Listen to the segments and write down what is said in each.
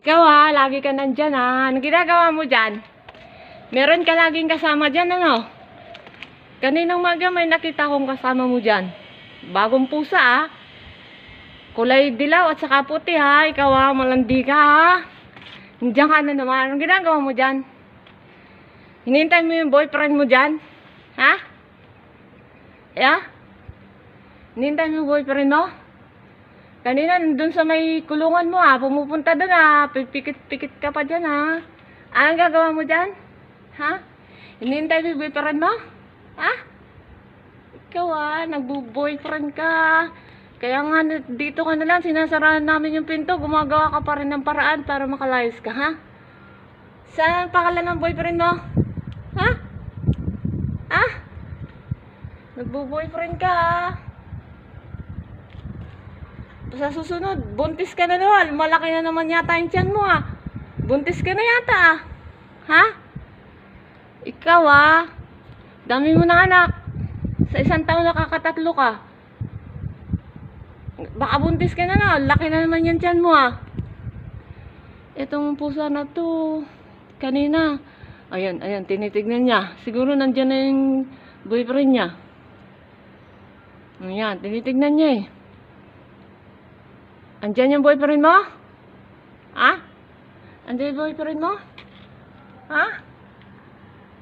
Ikaw lagi ka nandyan Anong ginagawa mo dyan? Meron ka laging kasama dyan Kaninang maga may nakita kong kasama mo dyan. Bagong pusa Kulay dilaw at saka puti Ikaw malandi ka Nandiyan ka na naman. Anong ginagawa mo dyan? Hinihintay mo yung boyfriend mo dyan? Hinihintay mo yung boyfriend mo? Kanina nandun sa may kulungan mo pumupunta dun Pikit-pikit ka pa dyan Anong gagawa mo dyan? Hinihintay mo yung boyfriend mo? Ikaw nagbo-boyfriend ka. Kaya nga dito ka na lang, sinasarahan namin yung pinto. Gumagawa ka pa rin ng paraan para makalayas ka Saan ang pangalan ng boyfriend mo? Nagbo-boyfriend ka Sa susunod, buntis ka na naman. Malaki na naman yata yung tiyan mo Buntis ka na yata Ikaw dami mo na anak. Sa isang taon nakakatatlo ka. Baka buntis ka na laki na naman yung tiyan mo Itong pusa na to kanina, ayan, tinitignan niya. Siguro nandyan na yung boyfriend niya. Ayan, tinitignan niya Andyan yung boyfriend mo? Andyan yung boyfriend mo?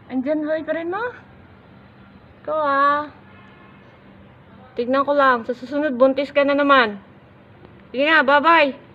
Andyan boyfriend mo? Ikaw tignan ko lang. Sa susunod, buntis ka na naman. Sige na, bye-bye.